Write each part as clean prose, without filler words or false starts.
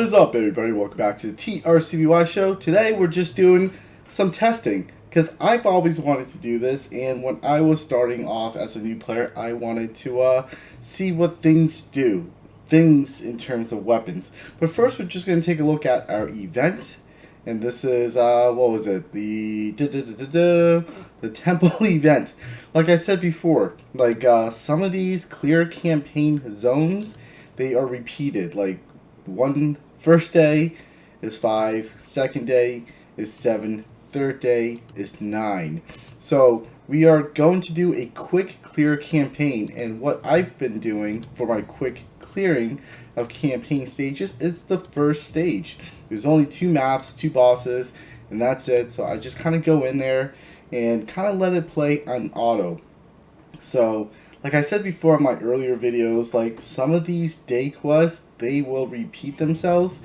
is up, everybody? Welcome back to the TRCBY show. Today we're just doing some testing because I've always wanted to do this, and when I was starting off as a new player, I wanted to see what things do, things in terms of weapons. But first, we're just going to take a look at our event, and this is what was it? The temple event. Like I said before, like some of these clear campaign zones, they are repeated. Like first day is 5, second day is 7, third day is 9. So we are going to do a quick clear campaign, and what I've been doing for my quick clearing of campaign stages is the first stage. There's only 2 maps, 2 bosses, and that's it. So I just kind of go in there and kind of let it play on auto. So like I said before in my earlier videos, like some of these day quests, they will repeat themselves,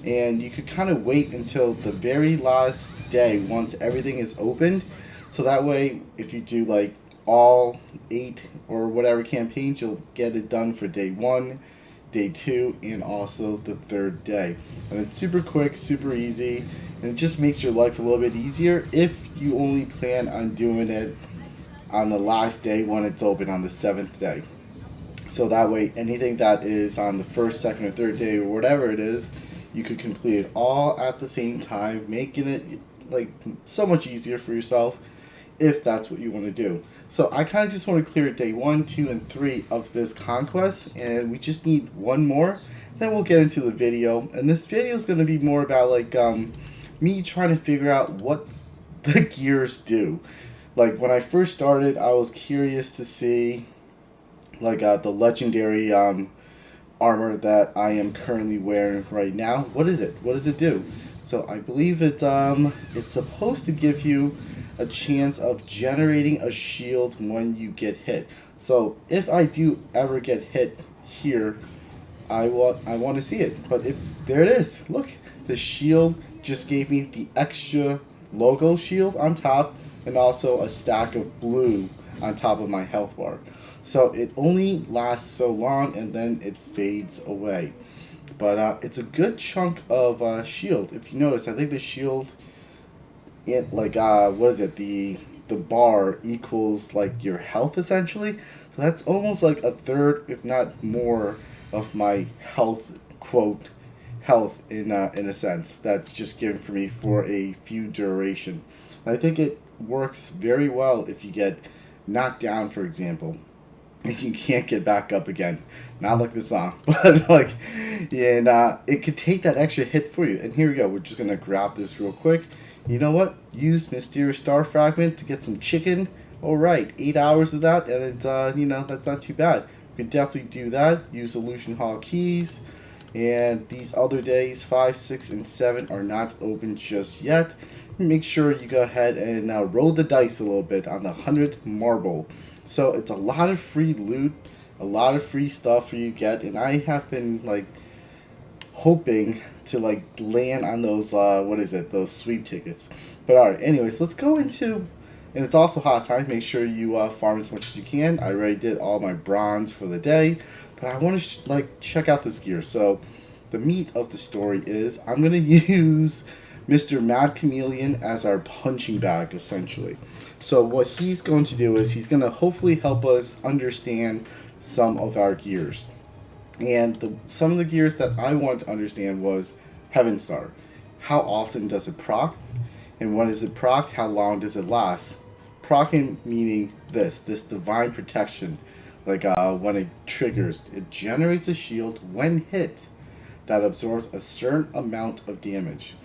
and you could kind of wait until the very last day once everything is opened. So that way, if you do like all 8 or whatever campaigns, you'll get it done for day 1, day 2, and also the 3rd day. And it's super quick, super easy, and it just makes your life a little bit easier if you only plan on doing it on the last day when it's open on the 7th day. So that way, anything that is on the 1st, 2nd, or 3rd day, or whatever it is, you could complete it all at the same time, making it like so much easier for yourself if that's what you want to do. So I kind of just want to clear day 1, 2, and 3 of this conquest, and we just need one more. Then we'll get into the video, and this video is going to be more about like me trying to figure out what the gears do. Like when I first started, I was curious to see like the legendary armor that I am currently wearing right now. What is it? What does it do? So I believe it's supposed to give you a chance of generating a shield when you get hit. So if I do ever get hit here, I want to see it. But if there it is, look, the shield just gave me the extra logo shield on top, and also a stack of blue on top of my health bar. So it only lasts so long, and then it fades away. But it's a good chunk of shield. If you notice, I think the shield, like what is it? The bar equals like your health essentially. So that's almost like a third, if not more, of my health health in a sense. That's just given for me for a few duration. And I think it works very well if you get knocked down, for example, and you can't get back up again. Not like the song, but like, yeah, and it could take that extra hit for you. And here we go. We're just gonna grab this real quick. You know what? Use Mysterious Star Fragment to get some chicken. All right, 8 hours of that, and it's that's not too bad. You can definitely do that. Use Illusion Hall keys. And these other days, 5, 6, and 7 are not open just yet. Make sure you go ahead and roll the dice a little bit on the 100 marble. So it's a lot of free loot, a lot of free stuff for you to get, and I have been like hoping to like land on those those sweep tickets. But alright, anyways, let's go into, and it's also hot time. Make sure you farm as much as you can. I already did all my bronze for the day, but I want to check out this gear. So the meat of the story is I'm gonna use Mr. Mad Chameleon as our punching bag, essentially. So what he's going to do is he's going to hopefully help us understand some of our gears. And some of the gears that I wanted to understand was Heaven Star. How often does it proc? And when is it proc? How long does it last? Procking meaning this divine protection. Like when it triggers, it generates a shield when hit that absorbs a certain amount of damage.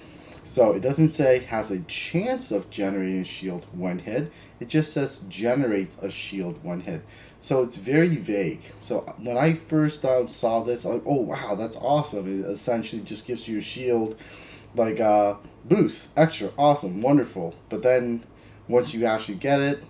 So it doesn't say has a chance of generating a shield when hit. It just says generates a shield when hit. So it's very vague. So when I first saw this, I'm like, oh wow, that's awesome. It essentially just gives you a shield, like boost, extra, awesome, wonderful. But then once you actually get it,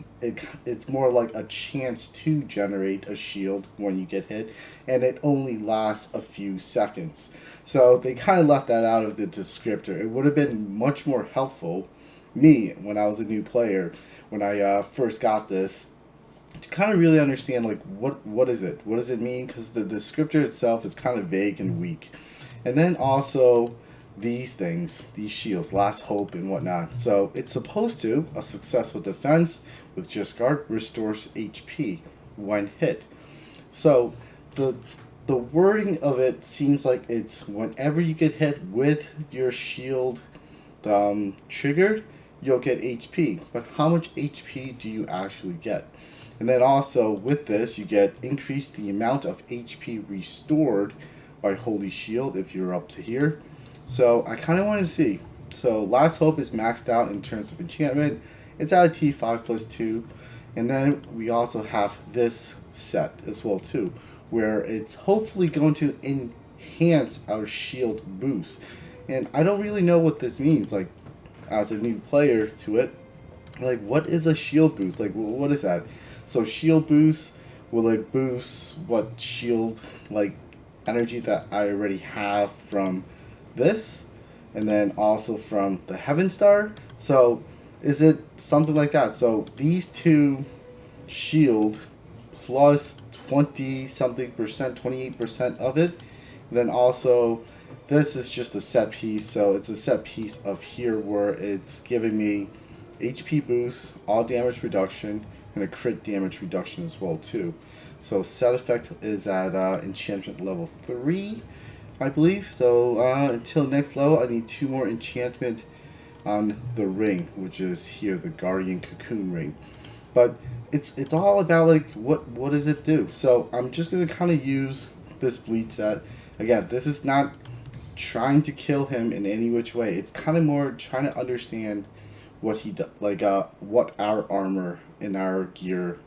it's more like a chance to generate a shield when you get hit, and it only lasts a few seconds. So they kind of left that out of the descriptor. It would have been much more helpful, me, when I was a new player, when I first got this, to kind of really understand like what is it? What does it mean? Because the descriptor itself is kind of vague and weak. And then also these things, these shields, last hope and whatnot. So it's supposed to, a successful defense with just guard restores HP when hit. So the wording of it seems like it's whenever you get hit with your shield triggered, you'll get HP. But how much HP do you actually get? And then also with this, you get increased the amount of HP restored by Holy Shield if you're up to here. So I kind of want to see. So Last Hope is maxed out in terms of enchantment. It's at a T5 plus 2. And then we also have this set as well too, where it's hopefully going to enhance our shield boost. And I don't really know what this means, like, as a new player to it. Like, what is a shield boost? Like, what is that? So shield boost, will it boost what shield, like, energy that I already have from this? And then also from the Heaven Star? So is it something like that? So these two shield plus 20 something percent, 28% of it. And then also this is just a set piece, so it's a set piece of here where it's giving me HP boost, all damage reduction, and a crit damage reduction as well too. So set effect is at enchantment level 3, I believe. So until next level, I need 2 more enchantment on the ring, which is here, the Guardian Cocoon ring. But it's all about, like, what does it do? So I'm just gonna kind of use this bleed set. Again, this is not trying to kill him in any which way. It's kind of more trying to understand what he does, like what our armor and our gear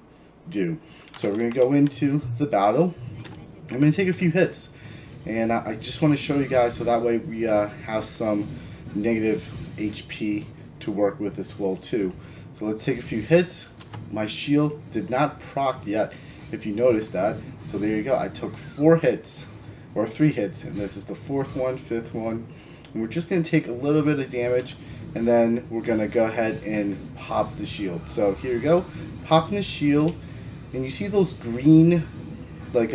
do. So we're gonna go into the battle. I'm gonna take a few hits, and I just want to show you guys so that way we have some negative HP to work with as well too. So let's take a few hits. My shield did not proc yet, if you noticed that. So there you go. I took 4 hits, or 3 hits, and this is the 4th one, 5th one. And we're just going to take a little bit of damage, and then we're going to go ahead and pop the shield. So here we go. Popping the shield, and you see those green, like,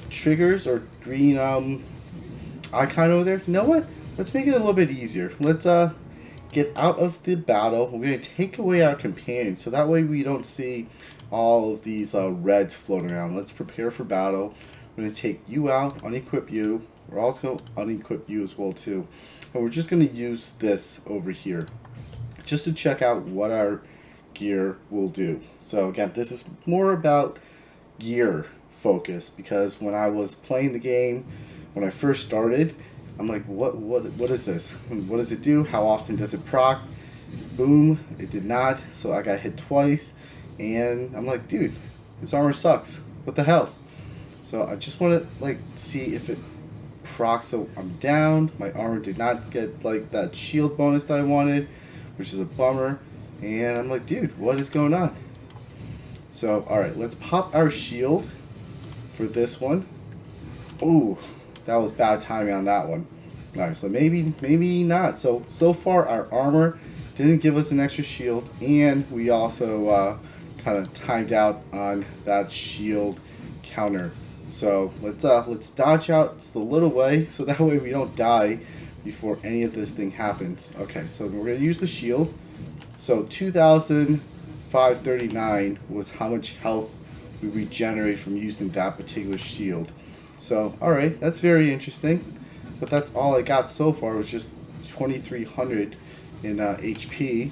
triggers, or green icon over there? You know what? Let's make it a little bit easier. Let's get out of the battle. We're going to take away our companion, so that way we don't see all of these reds floating around. Let's prepare for battle. We're going to take you out, unequip you. We're also going to unequip you as well too. And we're just going to use this over here just to check out what our gear will do. So again, this is more about gear focus, because when I was playing the game, when I first started, I'm like, what is this? What does it do? How often does it proc? Boom, it did not. So I got hit twice, and I'm like, dude, this armor sucks. What the hell? So I just want to, like, see if it procs. So I'm down. My armor did not get, like, that shield bonus that I wanted, which is a bummer. And I'm like, dude, what is going on? So all right, let's pop our shield for this one. Ooh, that was bad timing on that one. Alright, so maybe not. So far our armor didn't give us an extra shield, and we also kind of timed out on that shield counter. So let's dodge out just a little way, so that way we don't die before any of this thing happens. Okay, so we're gonna use the shield. So 2,539 was how much health we regenerate from using that particular shield. So, alright, that's very interesting. But that's all I got so far, was just 2,300 in HP.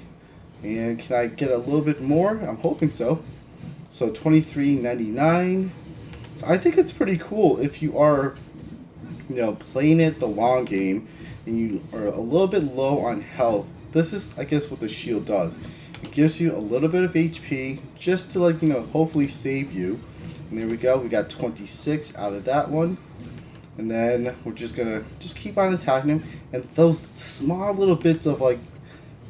And can I get a little bit more? I'm hoping so. So 2,399. So I think it's pretty cool if you are, you know, playing it the long game and you are a little bit low on health. This is, I guess, what the shield does. It gives you a little bit of HP just to, like, you know, hopefully save you. And there we go. We got 26 out of that one. And then we're just gonna keep on attacking him. And those small little bits of, like,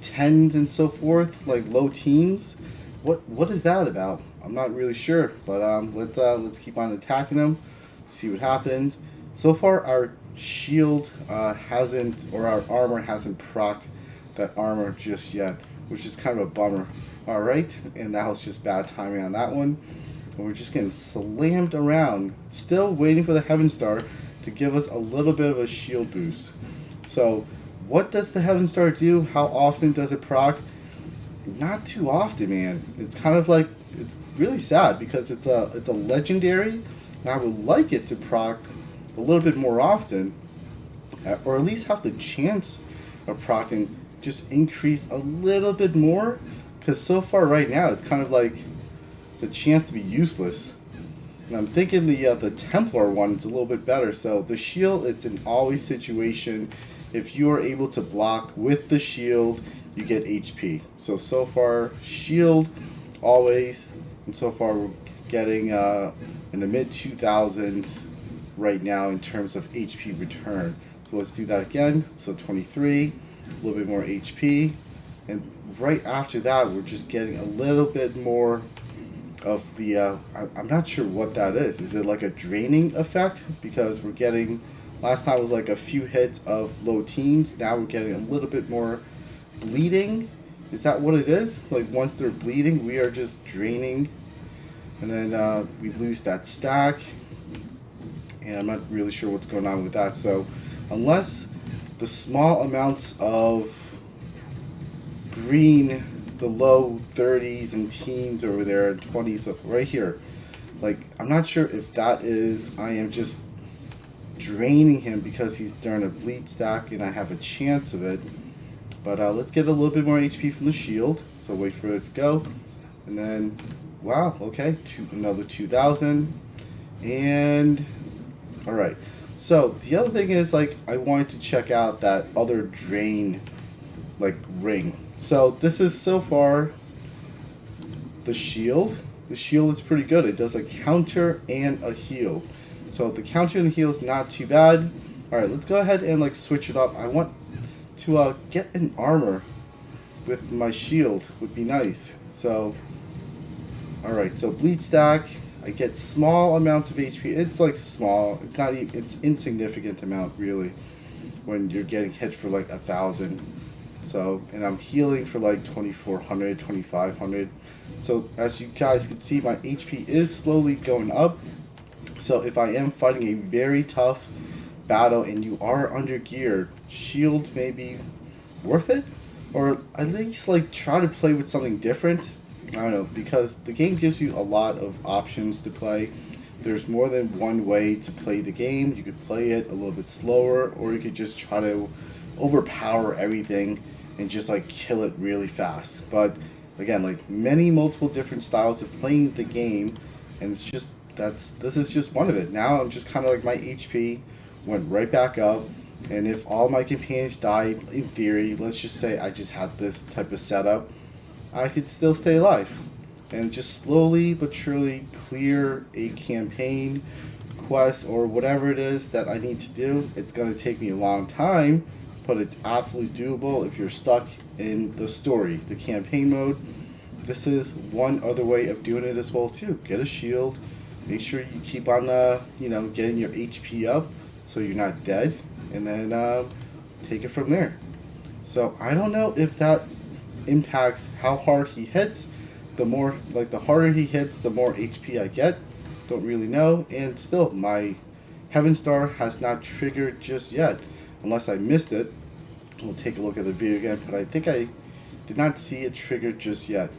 tens and so forth, like low teens, what is that about? I'm not really sure. But let's keep on attacking him. See what happens. So far our shield hasn't, or our armor hasn't procced that armor just yet, which is kind of a bummer. Alright, and that was just bad timing on that one. And we're just getting slammed around. Still waiting for the Heaven Star. to give us a little bit of a shield boost. So what does the Heaven Star do? How often does it proc? Not too often, man. It's kind of like, it's really sad because it's a legendary, and I would like it to proc a little bit more often, or at least have the chance of procting just increase a little bit more, because so far right now it's kind of like the chance to be useless. And I'm thinking the Templar one is a little bit better. So the shield, it's an always situation. If you are able to block with the shield, you get HP. So far shield always, and so far we're getting in the mid 2000s right now in terms of HP return. So let's do that again. So 23, a little bit more HP, and right after that we're just getting a little bit more of the I'm not sure what that is. Is it like a draining effect? Because we're getting, last time was like a few hits of low teens, now we're getting a little bit more bleeding. Is that what it is? Like once they're bleeding, we are just draining, and then we lose that stack, and I'm not really sure what's going on with that. So unless the small amounts of green, the low 30s and teens over there and 20s of right here, like I'm not sure if that is, I am just draining him because he's during a bleed stack and I have a chance of it. But let's get a little bit more HP from the shield. So wait for it to go, and then wow, okay, another 2000. And all right, so the other thing is, like, I wanted to check out that other drain like ring. So this is so far the shield. The shield is pretty good. It does a counter and a heal. So the counter and the heal is not too bad. Alright, let's go ahead and like switch it up. I want to get an armor with my shield. Would be nice. So alright, so bleed stack. I get small amounts of HP. It's like small. It's not even, it's insignificant amount really when you're getting hit for like 1,000. So, and I'm healing for like 2,400, 2,500. So as you guys can see, my HP is slowly going up. So if I am fighting a very tough battle and you are under geared, shield may be worth it, or at least like try to play with something different. I don't know, because the game gives you a lot of options to play. There's more than one way to play the game. You could play it a little bit slower, or you could just try to overpower everything and just like kill it really fast. But again, like multiple different styles of playing the game, and it's just, this is just one of it. Now I'm just kind of like, my HP went right back up, and if all my companions died, in theory, let's just say I just had this type of setup, I could still stay alive and just slowly but surely clear a campaign, quest, or whatever it is that I need to do. It's going to take me a long time, but it's absolutely doable if you're stuck in the story, the campaign mode. This is one other way of doing it as well too. Get a shield, make sure you keep on getting your HP up so you're not dead, and then take it from there. So I don't know if that impacts how hard he hits. The more, like, the harder he hits, the more HP I get. Don't really know. And still, my Heaven Star has not triggered just yet, unless I missed it. We'll take a look at the video again, but I think I did not see it triggered just yet.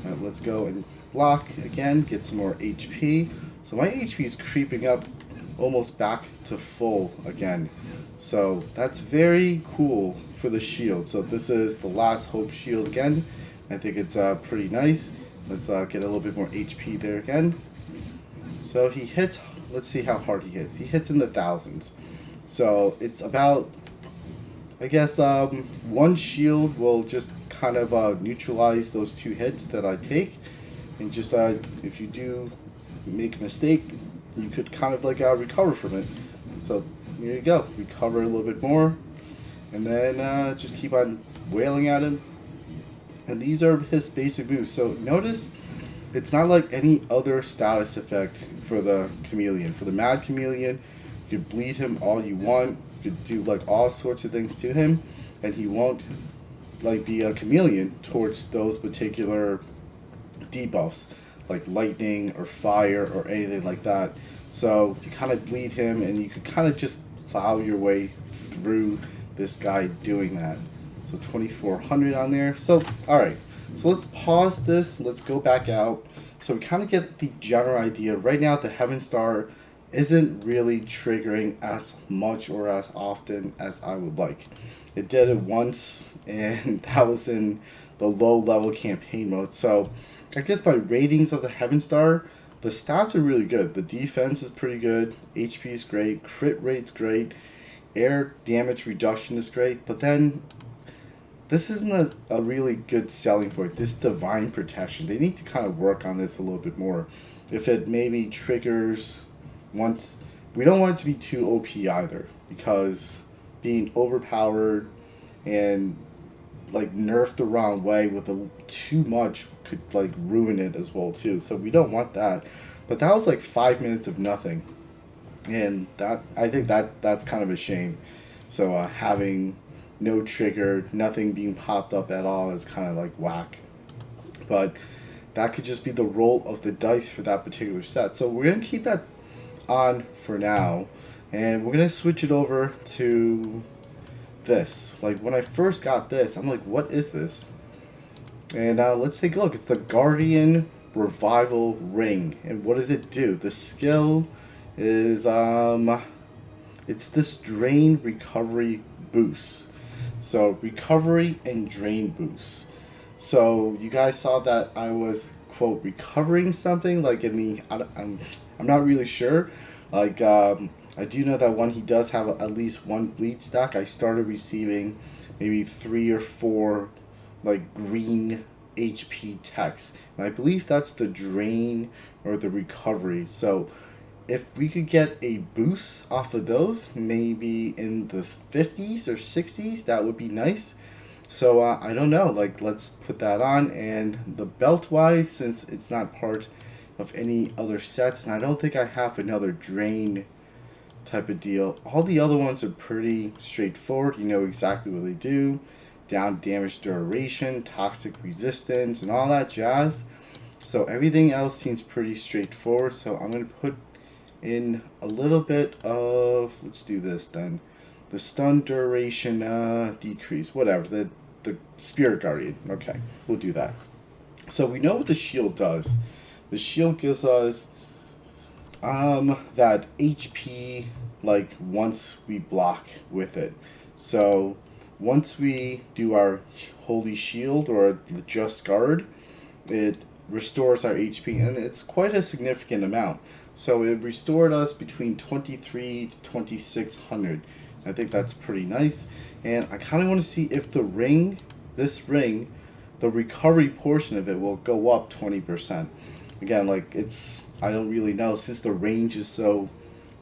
Let's go and block again, get some more HP. So my HP is creeping up almost back to full again. So that's very cool for the shield. So this is the Last Hope shield again. I think it's pretty nice. Let's get a little bit more HP there again. So he hits, let's see how hard he hits. He hits in the thousands. So it's about, I guess, one shield will just kind of neutralize those two hits that I take. And just if you do make a mistake, you could kind of like recover from it. So here you go, recover a little bit more, and then just keep on wailing at him. And these are his basic moves. So notice it's not like any other status effect for the chameleon. For the Mad Chameleon, you could bleed him all you want, you could do like all sorts of things to him, and he won't like be a chameleon towards those particular debuffs. like lightning or fire or anything like that. So you kind of bleed him, and you could kind of just plow your way through this guy doing that. So 2400 on there. So alright, so let's pause this, let's go back out. So we kind of get the general idea. Right now the Heaven Star isn't really triggering as much or as often as I would like. It did it once, and that was in the low level campaign mode. So I guess by ratings of the Heaven Star, the stats are really good. The defense is pretty good, HP is great, crit rate's great, air damage reduction is great, but then this isn't a really good selling point. This divine protection, they need to kind of work on this a little bit more. If it maybe triggers once, we don't want it to be too OP either, because being overpowered and like nerfed the wrong way with too much could like ruin it as well too. So we don't want that. But that was like 5 minutes of nothing, and that, I think that's kind of a shame. So having no trigger, nothing being popped up at all is kind of like whack. But that could just be the roll of the dice for that particular set. So we're gonna keep that on for now, and we're gonna switch it over to this. Like when I first got this, I'm like, what is this? And let's take a look. It's the Guardian Revival Ring. And what does it do? The skill is it's this drain recovery boost. So recovery and drain boost. So you guys saw that I was quote recovering something like in the I'm not really sure. Like I do know that when he does have at least one bleed stack, I started receiving maybe 3 or 4 like green HP text, and I believe that's the drain or the recovery. So if we could get a boost off of those, maybe in the 50s or 60s, that would be nice. So I don't know, like let's put that on. And the belt wise, since it's not part of any other sets, and I don't think I have another drain type of deal, all the other ones are pretty straightforward. You know exactly what they do: down damage duration, toxic resistance, and all that jazz. So everything else seems pretty straightforward. So I'm going to put in a little bit of, let's do this then, the stun duration decrease, whatever, the Spirit Guardian. Okay, we'll do that. So we know what the shield does. The shield gives us that HP like once we block with it. So once we do our Holy Shield or the Just Guard, it restores our HP, and it's quite a significant amount. So it restored us between 23 to 2600. I think that's pretty nice. And I kind of want to see if the ring, this ring, the recovery portion of it will go up 20%. Again, like I don't really know, since the range is so,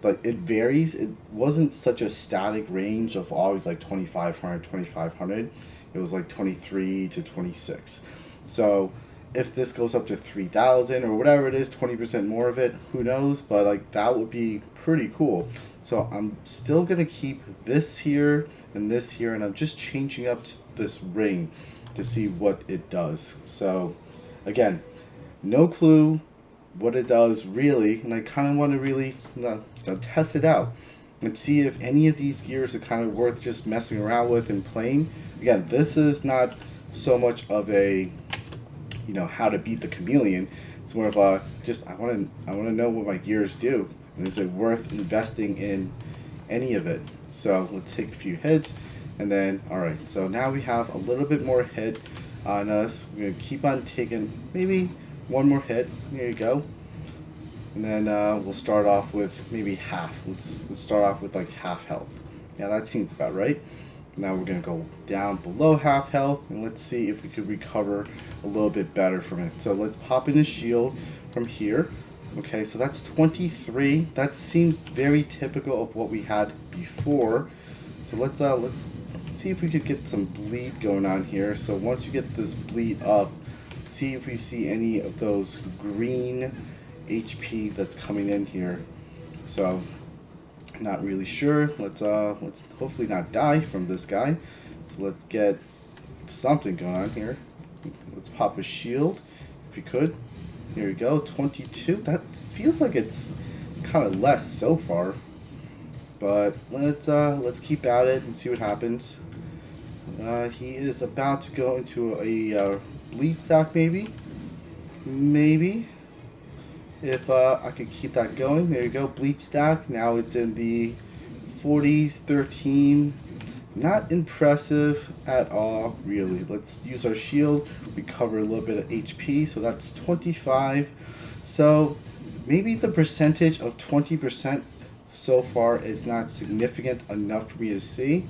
like it varies. It wasn't such a static range of always like 2500. It was like 23 to 26. So if this goes up to 3000 or whatever it is, 20% more of it, who knows, but like that would be pretty cool. So I'm still gonna keep this here and this here, and I'm just changing up this ring to see what it does. So again, no clue what it does really, and I kind of want to really test it out and see if any of these gears are kind of worth just messing around with and playing. Again, this is not so much of a how to beat the chameleon. It's more of a just I want to know what my gears do, and is it worth investing in any of it. So let's take a few hits, and then alright, so now we have a little bit more hit on us. We're gonna keep on taking maybe one more hit. There you go. And then we'll start off with maybe half. Let's start off with like half health. Yeah, that seems about right. Now we're going to go down below half health, and let's see if we could recover a little bit better from it. So let's pop in a shield from here. Okay, so that's 23. That seems very typical of what we had before. So let's see if we could get some bleed going on here. So once you get this bleed up, see if we see any of those green HP that's coming in here. So not really sure. Let's hopefully not die from this guy. So let's get something going on here. Let's pop a shield if you could. Here we go, 22. That feels like it's kind of less so far. But let's keep at it and see what happens. He is about to go into a bleed stack, maybe. Maybe. If I could keep that going. There you go, bleed stack. Now it's in the 40s, 13. Not impressive at all, really. Let's use our shield, recover a little bit of HP, so that's 25. So maybe the percentage of 20% so far is not significant enough for me to see.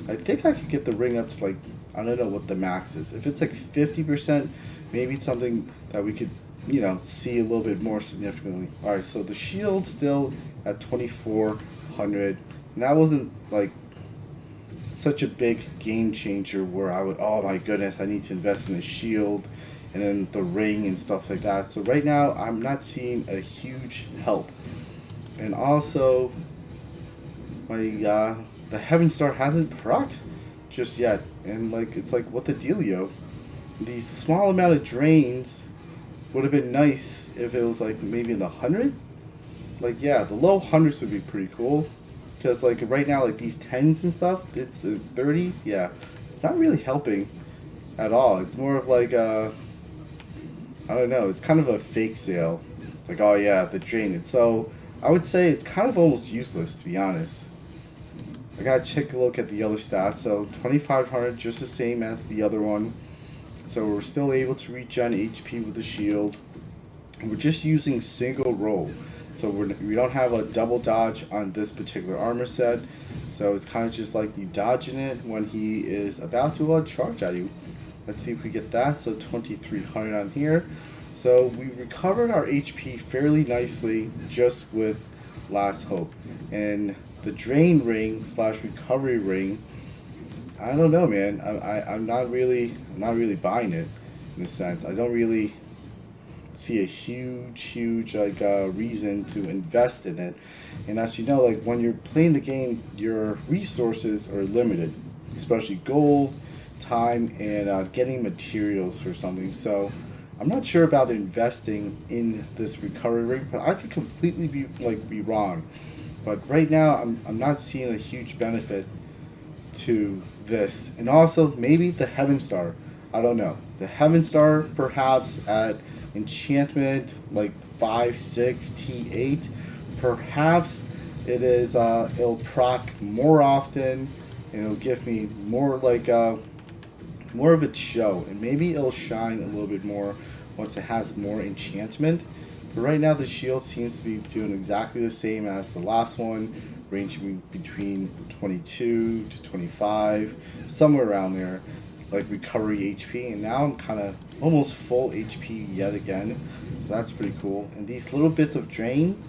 I think I could get the ring up to, like, I don't know what the max is. If it's like 50%, maybe it's something that we could, see a little bit more significantly. Alright, so the shield still at 2400. And that wasn't like such a big game changer where I would, oh my goodness, I need to invest in the shield and then the ring and stuff like that. So right now I'm not seeing a huge help. And also my the Heaven Star hasn't procced just yet. And like it's like, what the dealio? These small amount of drains would have been nice if it was like maybe in the 100. Like, yeah, the low hundreds would be pretty cool. Because, like, right now, like, these 10s and stuff, it's 30s, yeah. It's not really helping at all. It's more of like, I don't know, it's kind of a fake sale. Like, oh, yeah, the drain. So, I would say it's kind of almost useless, to be honest. I gotta take a look at the other stats. So, 2500, just the same as the other one. So, we're still able to regen HP with the shield. And we're just using single roll. So we don't have a double dodge on this particular armor set. So it's kind of just like you dodging it when he is about to charge at you. Let's see if we get that. So 2300 on here. So we recovered our HP fairly nicely just with Last Hope. And the drain ring / recovery ring, I don't know, man. I'm not really buying it in a sense. I don't really see a huge like reason to invest in it. And as you know, like when you're playing the game, your resources are limited, especially gold, time, and getting materials for something. So I'm not sure about investing in this recovery ring, but I could completely be wrong. But right now I'm not seeing a huge benefit to this. And also maybe the Heaven Star, I don't know, the Heaven Star perhaps at enchantment like 5, 6, T8, perhaps it is it'll proc more often and it'll give me more like more of its show, and maybe it'll shine a little bit more once it has more enchantment. But right now the shield seems to be doing exactly the same as the last one, ranging between 22 to 25, somewhere around there, like recovery HP. And now I'm kind of almost full HP yet again. So that's pretty cool. And these little bits of drain,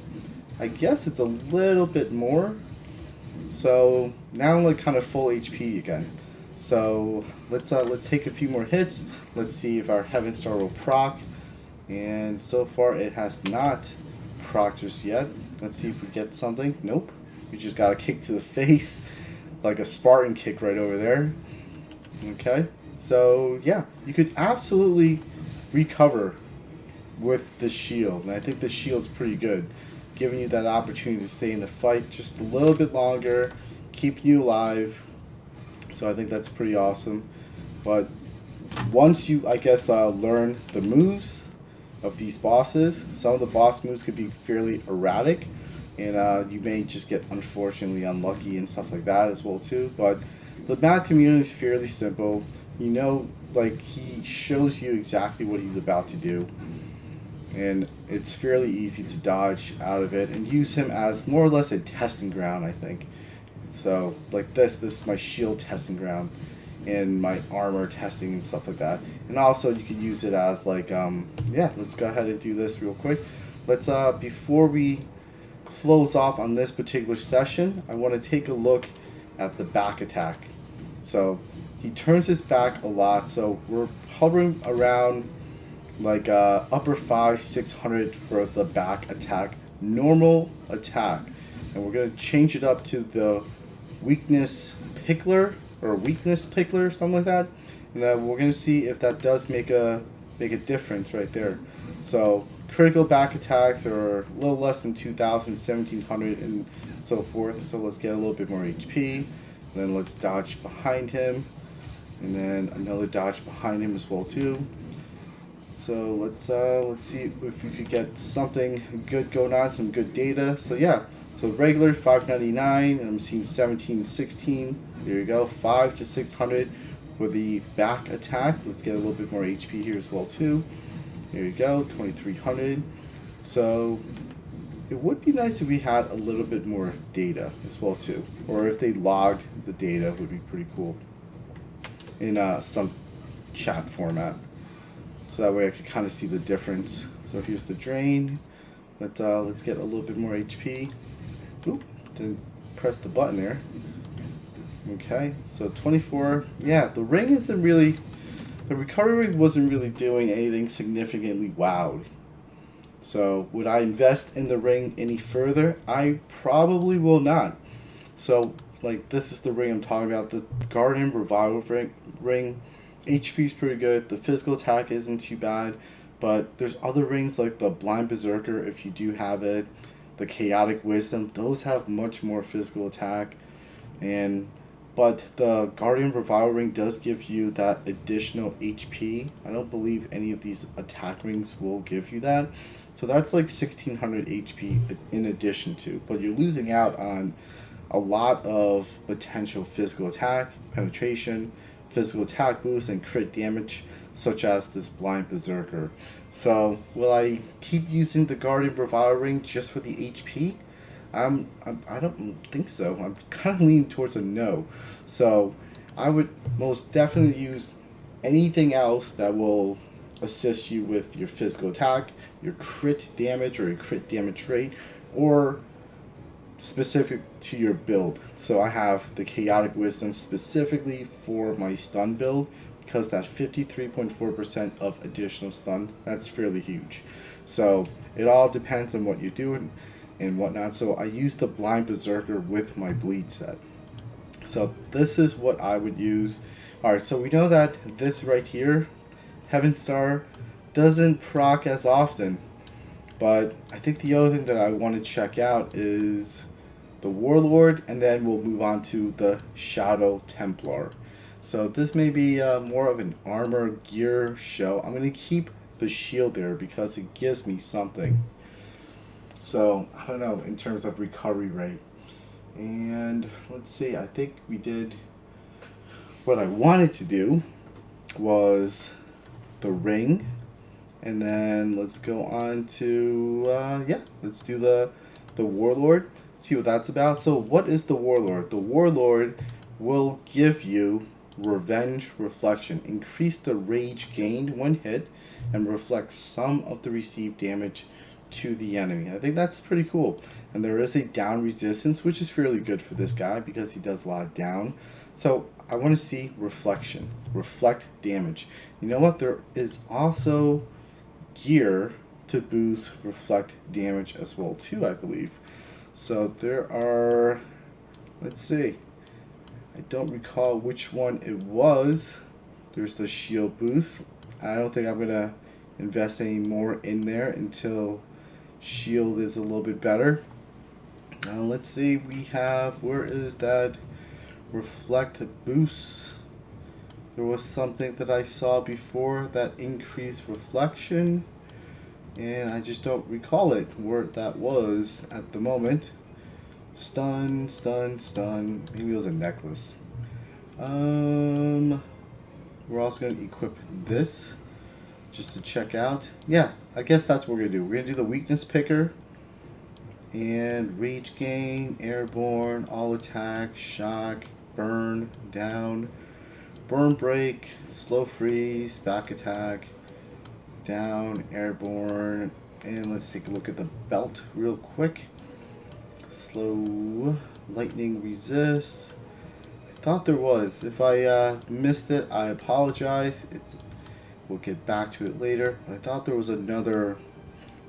I guess it's a little bit more. So now I'm like kind of full HP again. So let's take a few more hits. Let's see if our Heaven Star will proc. And so far it has not proc just yet. Let's see if we get something. Nope. We just got a kick to the face, like a Spartan kick right over there. Okay, so yeah, you could absolutely recover with the shield, and I think the shield's pretty good, giving you that opportunity to stay in the fight just a little bit longer, keeping you alive. So I think that's pretty awesome. But once you, I guess, learn the moves of these bosses, some of the boss moves could be fairly erratic, and you may just get unfortunately unlucky and stuff like that as well too. But the math community is fairly simple. You know, like he shows you exactly what he's about to do, and it's fairly easy to dodge out of it and use him as more or less a testing ground, I think. So like this is my shield testing ground and my armor testing and stuff like that. And also you could use it as like yeah, let's go ahead and do this real quick. Let's before we close off on this particular session, I want to take a look at the back attack. So he turns his back a lot, so we're hovering around like upper 500-600 for the back attack, normal attack. And we're going to change it up to the weakness pickler, something like that. And we're going to see if that does make a difference right there. So critical back attacks are a little less than 2,000, 1,700, and so forth. So let's get a little bit more HP. And then let's dodge behind him. And then another dodge behind him as well too. So let's see if we could get something good going on, some good data. So yeah, so regular 599, and I'm seeing 1716. There you go, 5 to 600 for the back attack. Let's get a little bit more HP here as well too. There you go, 2300. So it would be nice if we had a little bit more data as well too, or if they logged the data would be pretty cool in some chat format. So that way I could kind of see the difference. So here's the drain. Let's get a little bit more HP. Oop, didn't press the button there. Okay, so 24. Yeah, the ring isn't really, the recovery ring wasn't really doing anything significantly wowed. So would I invest in the ring any further? I probably will not. So like this is the ring I'm talking about, the Guardian Revival ring. HP is pretty good. The physical attack isn't too bad, but there's other rings like the Blind Berserker if you do have it, the Chaotic Wisdom. Those have much more physical attack, but the Guardian Revival ring does give you that additional HP. I don't believe any of these attack rings will give you that, so that's like 1,600 HP in addition to. But you're losing out on a lot of potential physical attack, penetration, physical attack boost, and crit damage, such as this Blind Berserker. So will I keep using the Guardian Revival ring just for the HP? I don't think so. I'm kind of leaning towards a no. So I would most definitely use anything else that will assist you with your physical attack, your crit damage or your crit damage rate, or specific to your build. So I have the Chaotic Wisdom specifically for my stun build, because that's 53.4% of additional stun. That's fairly huge. So it all depends on what you're doing and whatnot. So I use the Blind Berserker with my bleed set. So this is what I would use. Alright, so we know that this right here, Heaven Star, doesn't proc as often. But I think the other thing that I want to check out is the Warlord, and then we'll move on to the Shadow Templar. So this may be more of an armor gear show. I'm going to keep the shield there because it gives me something. So I don't know in terms of recovery rate. And let's see, I think we did what I wanted to do was the ring. And then let's go on to let's do the Warlord. See what that's about. So what is the Warlord? The Warlord will give you Revenge Reflection. Increase the rage gained when hit and reflect some of the received damage to the enemy. I think that's pretty cool. And there is a down resistance, which is fairly good for this guy because he does a lot of down. So I want to see reflection. Reflect damage. You know what? There is also gear to boost reflect damage as well too, I believe. So there are, let's see, I don't recall which one it was. There's the shield boost. I don't think I'm gonna invest any more in there until shield is a little bit better. Let's see, we have, where is that reflect boost? There was something that I saw before that increased reflection, and I just don't recall it where that was at the moment. Stun, stun, stun. Maybe it was a necklace. We're also going to equip this just to check out. Yeah, I guess that's what we're going to do. We're going to do the weakness picker and rage gain, airborne, all attack, shock, burn, down, burn break, slow freeze, back attack, down, airborne, and let's take a look at the belt real quick. Slow, lightning resist. I thought there was. If I missed it, I apologize. We'll get back to it later. I thought there was another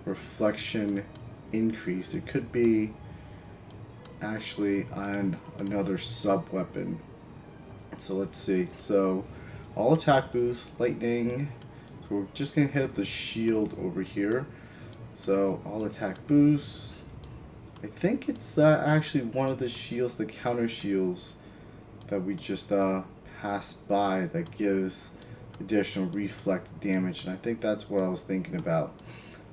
reflection increase. It could be actually on another sub weapon. So let's see. So all attack boost, lightning. So we're just gonna hit up the shield over here. So all attack boosts. I think it's actually one of the shields, the counter shields that we just passed by, that gives additional reflect damage, and I think that's what I was thinking about.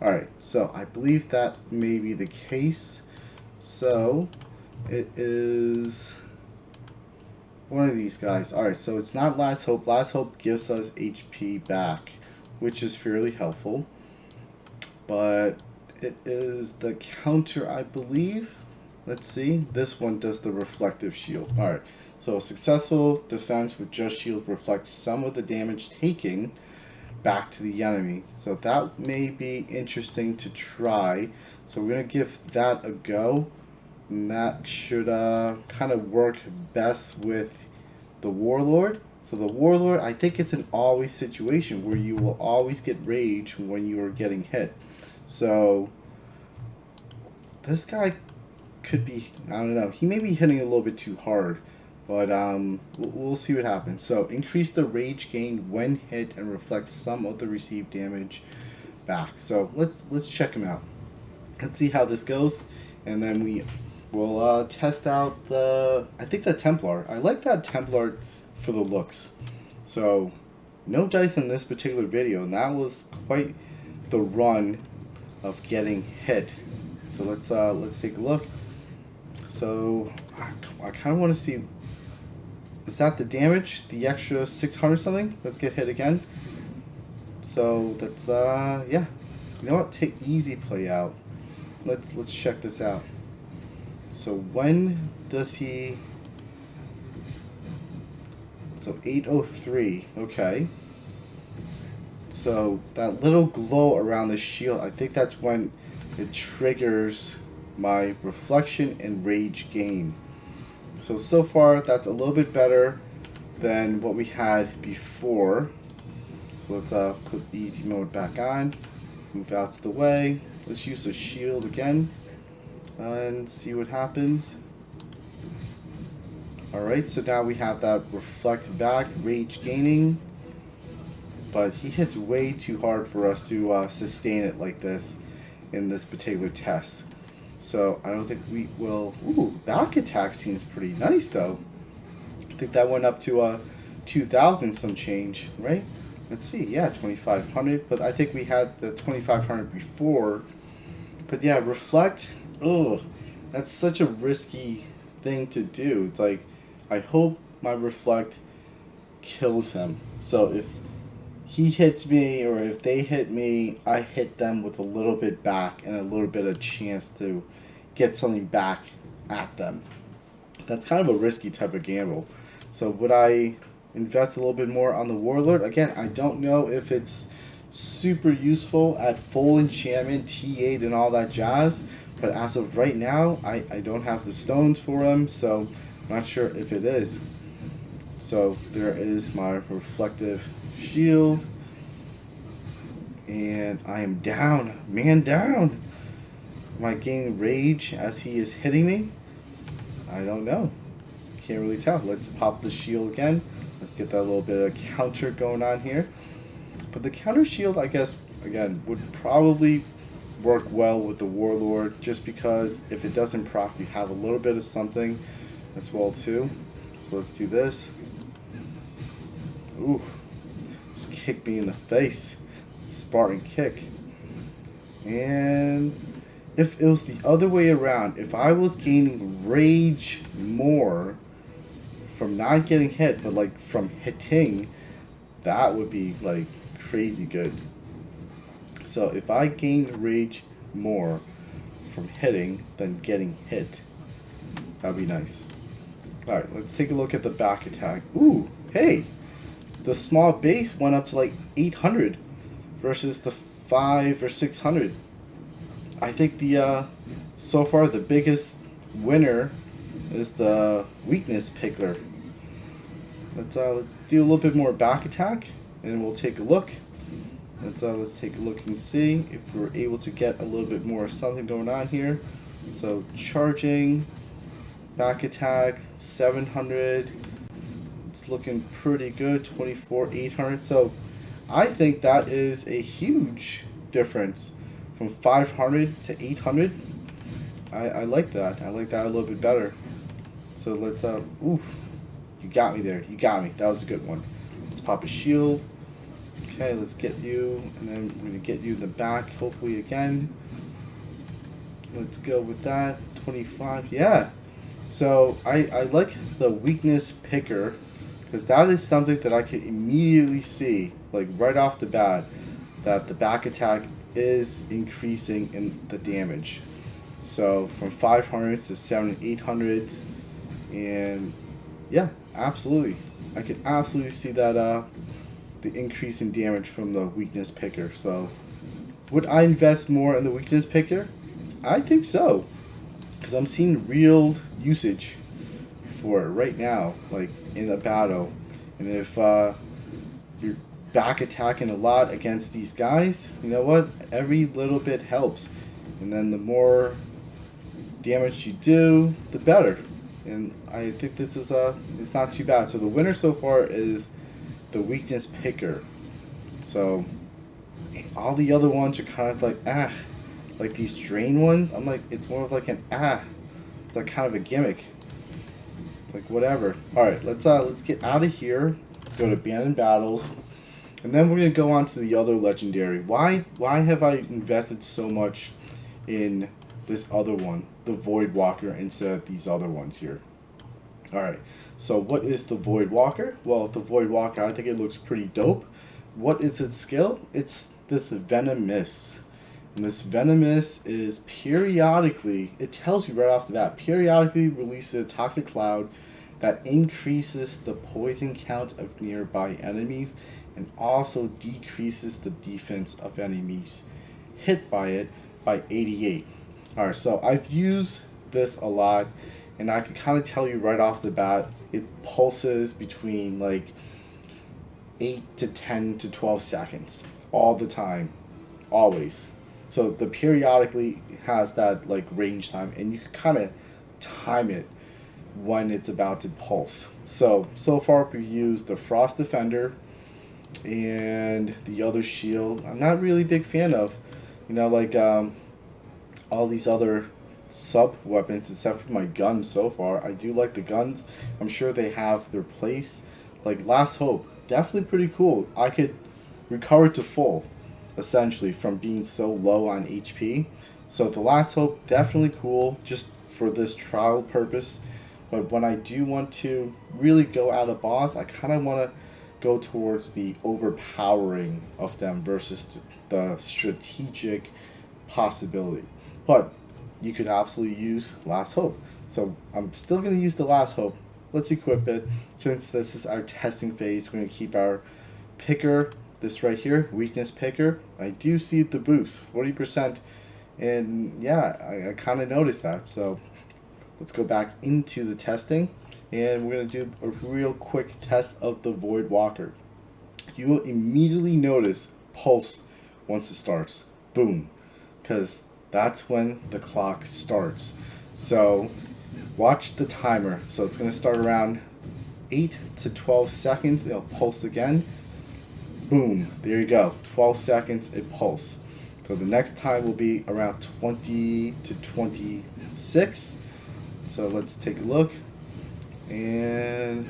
Alright, so I believe that may be the case. So it is one of these guys. Alright, so it's not Last Hope. Last Hope gives us HP back, which is fairly helpful. But it is the counter, I believe. Let's see. This one does the reflective shield. Alright, so a successful defense with just shield reflects some of the damage taken back to the enemy. So that may be interesting to try. So we're going to give that a go. And that should kind of work best with the Warlord. So the Warlord, I think it's an always situation where you will always get rage when you are getting hit. So this guy could be, I don't know, he may be hitting a little bit too hard. But we'll see what happens. So increase the rage gain when hit and reflect some of the received damage back. So let's check him out. Let's see how this goes, and then we will test out the, I think, the Templar. I like that Templar for the looks. So no dice in this particular video, and that was quite the run of getting hit. So let's take a look. So I kind of want to see. Is that the damage? The extra 600 something? Let's get hit again. So that's yeah. You know what? Take easy play out. Let's check this out. So when does he? So 803. Okay. So that little glow around the shield, I think that's when it triggers my reflection and rage gain. So far, that's a little bit better than what we had before. So let's put easy mode back on, move out of the way. Let's use the shield again and see what happens. Alright, so now we have that reflect back, rage gaining. But he hits way too hard for us to sustain it like this in this particular test. So I don't think we will. Ooh, back attack seems pretty nice though. I think that went up to 2,000 some change, right? Let's see, yeah, 2,500. But I think we had the 2,500 before. But yeah, reflect. Oh, that's such a risky thing to do. It's like, I hope my reflect kills him. So if he hits me, or if they hit me, I hit them with a little bit back and a little bit of chance to get something back at them. That's kind of a risky type of gamble. So would I invest a little bit more on the Warlord? Again, I don't know if it's super useful at full enchantment, T8 and all that jazz, but as of right now, I don't have the stones for him, so I'm not sure if it is. So there is my reflective shield, and I am down, man down. Am I gaining rage as he is hitting me? I don't know, can't really tell. Let's pop the shield again. Let's get that little bit of counter going on here. But the counter shield, I guess, again, would probably work well with the Warlord, just because if it doesn't proc, we have a little bit of something as well too. So let's do this. Ooh, just kicked me in the face. Spartan kick. And if it was the other way around, if I was gaining rage more from not getting hit, but like from hitting, that would be like crazy good. So if I gained rage more from hitting than getting hit, that'd be nice. Alright, let's take a look at the back attack. Ooh, hey! The small base went up to like 800 versus the 500 or 600. I think the so far the biggest winner is the weakness pickler. Let's do a little bit more back attack, and we'll take a look. Let's take a look and see if we're able to get a little bit more something going on here. So charging, back attack 700. It's looking pretty good. 24,800. So I think that is a huge difference from 500 to 800. I like that. I like that a little bit better. So let's, oof. You got me there. You got me. That was a good one. Let's pop a shield. Okay, let's get you. And then we're going to get you in the back, hopefully again. Let's go with that. 25. Yeah. So I like the weakness picker, because that is something that I can immediately see, like right off the bat, that the back attack is increasing in the damage. So from 500s to 800s, and yeah, absolutely, I can absolutely see that the increase in damage from the weakness picker. So would I invest more in the weakness picker? I think so, because I'm seeing real usage for it right now, like in a battle. And if you're back attacking a lot against these guys, you know what? Every little bit helps. And then the more damage you do, the better. And I think this is it's not too bad. So the winner so far is the weakness picker. So all the other ones are kind of like like these drain ones. I'm like, it's more of like an it's like kind of a gimmick. Like whatever. All right, let's get out of here. Let's go to abandoned battles, and then we're gonna go on to the other legendary. Why have I invested so much in this other one, the Void Walker, instead of these other ones here? All right. So what is the Void Walker? Well, the Void Walker, I think it looks pretty dope. What is its skill? It's this venomous. And this venomous is periodically, it tells you right off the bat, periodically releases a toxic cloud that increases the poison count of nearby enemies and also decreases the defense of enemies hit by it by 88. Alright, so I've used this a lot, and I can kind of tell you right off the bat, it pulses between like 8 to 10 to 12 seconds all the time, always. So the periodically has that like range time, and you can kind of time it when it's about to pulse. So far we've used the Frost Defender and the other shield. I'm not really a big fan of, you know, like all these other sub weapons except for my guns so far. I do like the guns. I'm sure they have their place. Like Last Hope, definitely pretty cool. I could recover to full, essentially, from being so low on HP. So the Last Hope, definitely cool, just for this trial purpose. But when I do want to really go at a boss, I kind of want to go towards the overpowering of them versus the strategic possibility. But you could absolutely use Last Hope. So I'm still going to use the Last Hope. Let's equip it. Since this is our testing phase, we're going to keep our picker, this right here, weakness picker. I do see the boost, 40%. And yeah, I kind of noticed that. So let's go back into the testing. And we're going to do a real quick test of the Void Walker. You will immediately notice pulse once it starts. Boom. Because that's when the clock starts. So watch the timer. So it's going to start around 8 to 12 seconds. It'll pulse again. Boom. There you go. 12 seconds, it pulse. So the next time will be around 20 to 26. So let's take a look. And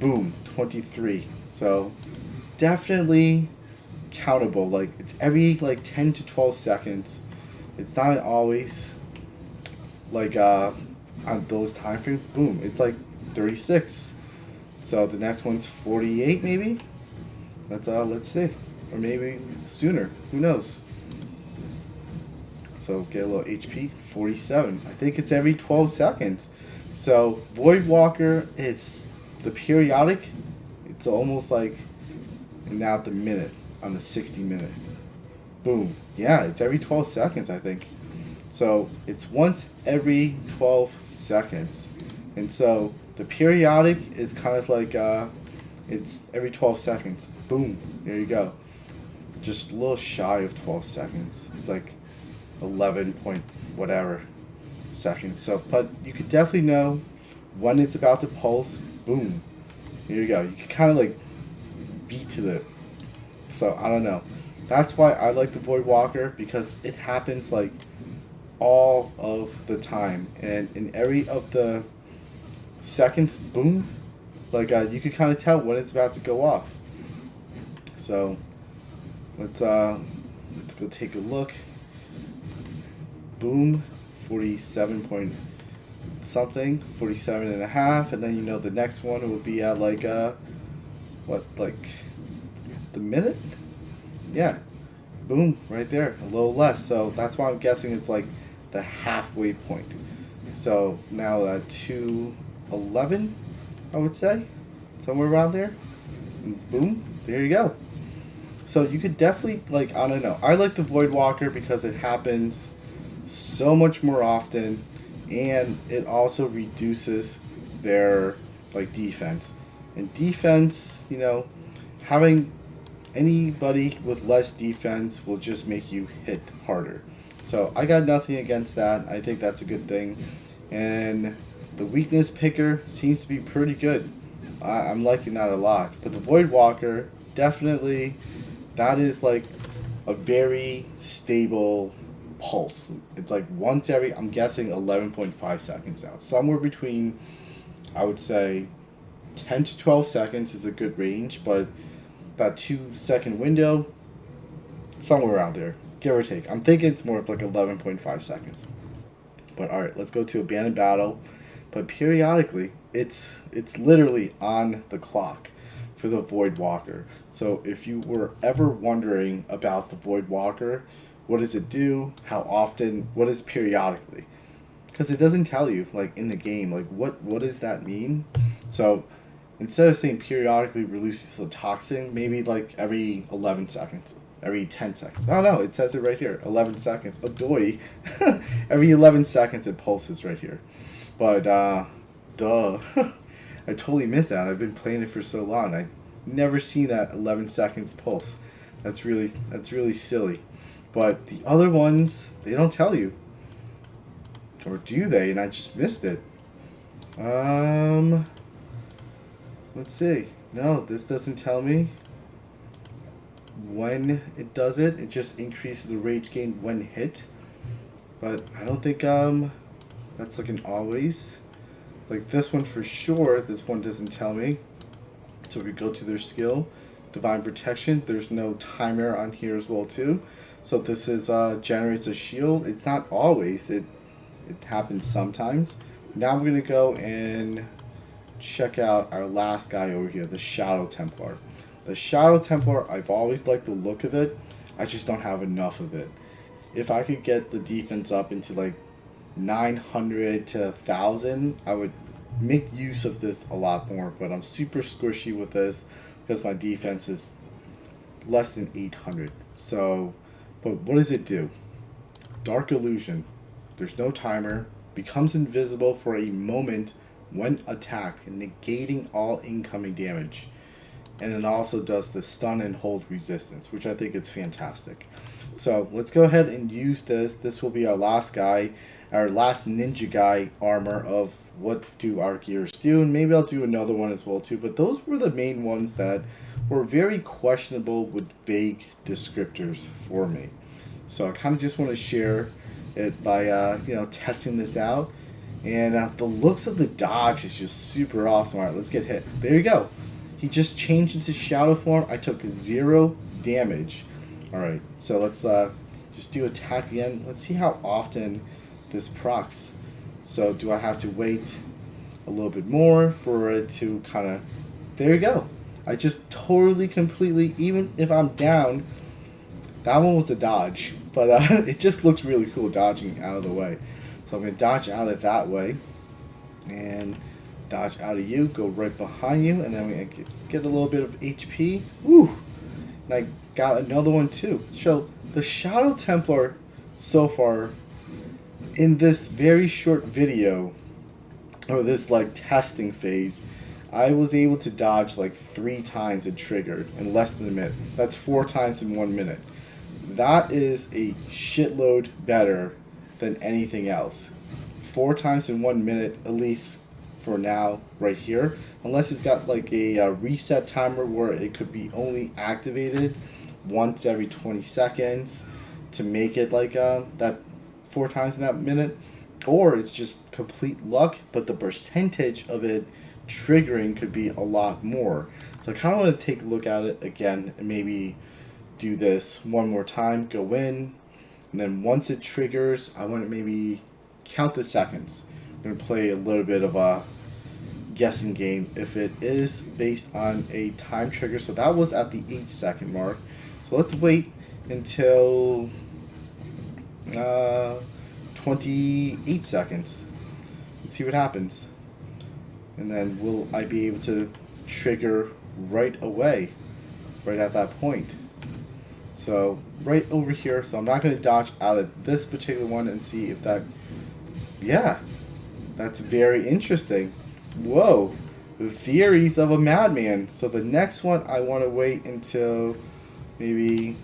boom, 23. So definitely countable. Like it's every like 10 to 12 seconds. It's not always like on those time frames. Boom, it's like 36. So the next one's 48 maybe. Let's see, or maybe sooner. Who knows? So get a little HP. 47. I think it's every 12 seconds. So Void Walker is the periodic. It's almost like now at the minute on the 60 minute. Boom. Yeah, it's every 12 seconds, I think. So it's once every 12 seconds. And so the periodic is kind of like it's every 12 seconds. Boom. There you go. Just a little shy of 12 seconds. It's like 11 point whatever seconds. So, but you could definitely know when it's about to pulse. Boom. Here you go. You can kind of like beat to it. So I don't know. That's why I like the Void Walker, because it happens like all of the time, and in every of the seconds, boom, like you can kind of tell when it's about to go off. So let's go take a look. Boom, 47 point something, 47 and a half, and then you know the next one will be at like what, like the minute? Yeah, boom, right there, a little less. So that's why I'm guessing it's like the halfway point. So now at 2:11, I would say, somewhere around there. And boom, there you go. So you could definitely, like, I don't know. I like the Void Walker because it happens so much more often, and it also reduces their like defense. And defense, you know, having anybody with less defense will just make you hit harder. So I got nothing against that. I think that's a good thing. And the weakness picker seems to be pretty good. I'm liking that a lot. But the Void Walker, definitely, that is like a very stable pulse. It's like once every, I'm guessing 11.5 seconds out. Somewhere between, I would say, 10 to 12 seconds is a good range, but that 2 second window, somewhere around there, give or take. I'm thinking it's more of like 11.5 seconds. But alright, let's go to Abandoned Battle. But periodically, it's literally on the clock for the Void Walker. So if you were ever wondering about the Void Walker, what does it do, how often, what is periodically? Because it doesn't tell you, like, in the game, like, what does that mean? So instead of saying periodically releases a toxin, maybe like every 11 seconds, every 10 seconds. Oh no, it says it right here, 11 seconds. Oh doy. Every 11 seconds it pulses right here. But, duh. I totally missed that. I've been playing it for so long. I never seen that 11 seconds pulse. That's really silly. But the other ones, they don't tell you. Or do they? And I just missed it. Let's see. No, this doesn't tell me when it does it. It just increases the rage gain when hit. But I don't think that's like an always. Like this one for sure, this one doesn't tell me. So if we go to their skill, Divine Protection, there's no timer on here as well too. So this is generates a shield. It's not always, it happens sometimes. Now I'm gonna go and check out our last guy over here, the Shadow Templar. The Shadow Templar, I've always liked the look of it. I just don't have enough of it. If I could get the defense up into like 900 to 1,000, I would make use of this a lot more. But I'm super squishy with this because my defense is less than 800. So, but what does it do? Dark Illusion. There's no timer. Becomes invisible for a moment when attacked, negating all incoming damage. And it also does the stun and hold resistance, which I think is fantastic. So let's go ahead and use this. This will be our last guy, our last ninja guy armor of what do our gears do. And maybe I'll do another one as well too. But those were the main ones that were very questionable with vague descriptors for me. So I kind of just want to share it by testing this out. And the looks of the dodge is just super awesome. Alright, let's get hit. There you go. He just changed into shadow form. I took 0 damage. Alright, so let's just do attack again. Let's see how often this procs. So do I have to wait a little bit more for it to kind of... There you go. I just totally, completely, even if I'm down, that one was a dodge. But it just looks really cool dodging out of the way. So I'm going to dodge out of that way. And dodge out of you, go right behind you, and then we get a little bit of HP. Woo! And I got another one too. So the Shadow Templar so far in this very short video, or this like testing phase, I was able to dodge like 3 times it triggered in less than a minute. That's 4 times in 1 minute. That is a shitload better than anything else. 4 times in 1 minute, at least for now, right here. Unless it's got like a reset timer where it could be only activated once every 20 seconds to make it like that 4 times in that minute, or it's just complete luck, but the percentage of it triggering could be a lot more. So I kind of want to take a look at it again and maybe do this one more time, go in, and then once it triggers, I want to maybe count the seconds. I'm going to play a little bit of a guessing game if it is based on a time trigger. So that was at the 8-second mark. So let's wait until 28 seconds and see what happens. And then will I be able to trigger right away, right at that point. So right over here, so I'm not going to dodge out of this particular one and see if that, yeah, that's very interesting. Whoa, the theories of a madman. So the next one I want to wait until maybe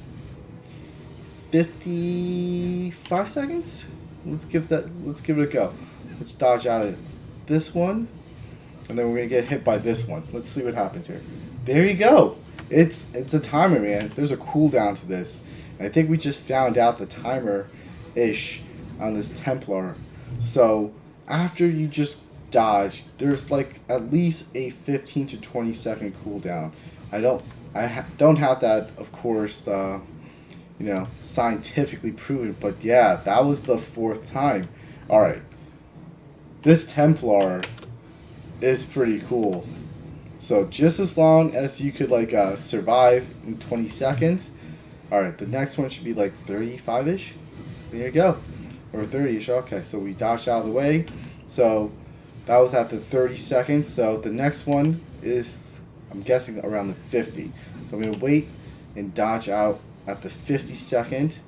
55 seconds. Let's give it a go. Let's dodge out of this one, and then we're gonna get hit by this one. Let's see what happens here. There you go. It's a timer, man. There's a cooldown to this, and I think we just found out the timer-ish on this Templar. So after you just dodge, there's like at least a 15 to 20 second cooldown. I don't have that, of course, scientifically proven, but yeah, that was the 4th time. All right, this Templar is pretty cool. So just as long as you could like survive in 20 seconds. All right, the next one should be like 35-ish. There you go, or 30-ish. Okay, so we dodged out of the way. So that was at the 30 seconds. So the next one is, I'm guessing, around the 50. So I'm gonna wait and dodge out at the 50-second,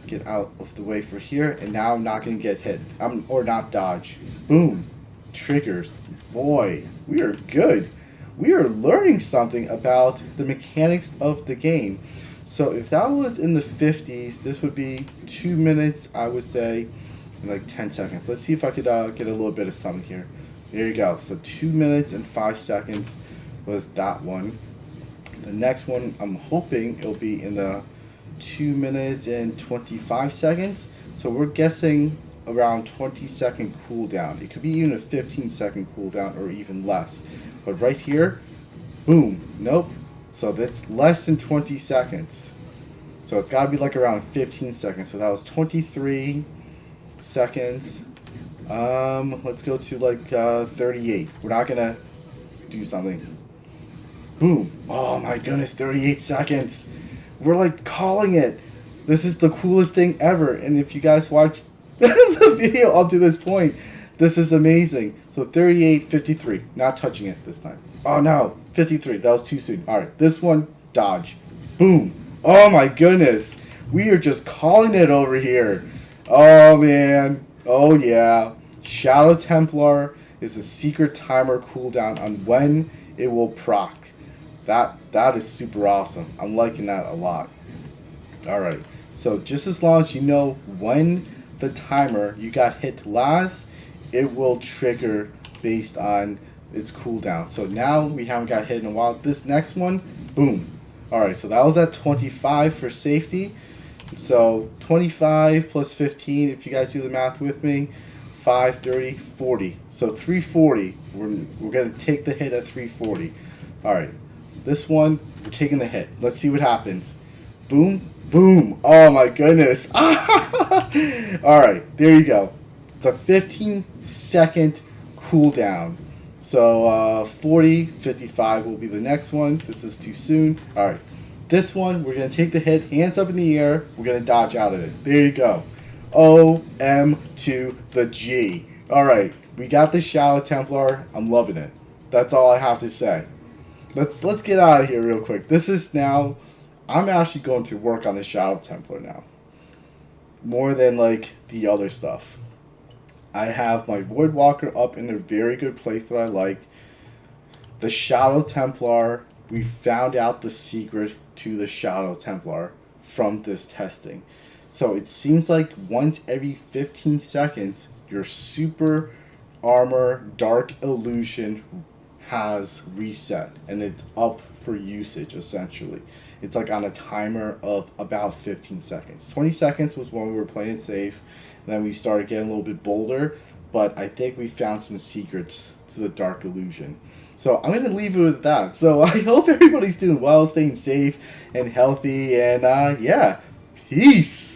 get out of the way for here, and now I'm not going to get hit. Or not dodge. Boom. Triggers. Boy, we are good. We are learning something about the mechanics of the game. So if that was in the 50s, this would be 2 minutes, I would say, and like 10 seconds. Let's see if I could get a little bit of something here. There you go. So 2 minutes and 5 seconds was that one. The next one, I'm hoping it'll be in the 2 minutes and 25 seconds. So we're guessing around 20-second cooldown. It could be even a 15-second cooldown or even less. But right here, boom, nope. So that's less than 20 seconds. So it's got to be like around 15 seconds. So that was 23 seconds. Let's go to like 38. We're not going to do something. Boom. Oh my goodness, 38 seconds. We're like calling it. This is the coolest thing ever. And if you guys watched the video up to this point, this is amazing. So 38, 53. Not touching it this time. Oh no, 53. That was too soon. Alright, this one, dodge. Boom. Oh my goodness. We are just calling it over here. Oh man. Oh yeah. Shadow Templar is a secret timer cooldown on when it will proc. That is super awesome. I'm liking that a lot. Alright, so just as long as you know when the timer you got hit last, it will trigger based on its cooldown. So now we haven't got hit in a while. This next one, boom. Alright, so that was at 25 for safety. So 25 plus 15, if you guys do the math with me, 5, 30, 40. So 340, we're going to take the hit at 340. Alright. This one, we're taking the hit. Let's see what happens. Boom, boom. Oh my goodness. Alright, there you go. It's a 15-second cooldown. So 40, 55 will be the next one. This is too soon. Alright, this one, we're going to take the hit, hands up in the air. We're going to dodge out of it. There you go. O-M to the G. Alright, we got the Shadow Templar. I'm loving it. That's all I have to say. Let's get out of here real quick. This is now, I'm actually going to work on the Shadow Templar now. More than like the other stuff. I have my Voidwalker up in a very good place that I like. The Shadow Templar, we found out the secret to the Shadow Templar from this testing. So it seems like once every 15 seconds, your super armor dark illusion has reset and it's up for usage, essentially. It's like on a timer of about 15 seconds. 20 seconds was when we were playing it safe. Then we started getting a little bit bolder, but I think we found some secrets to the Dark Illusion. So I'm going to leave it with that. So I hope everybody's doing well, staying safe and healthy, and yeah, peace!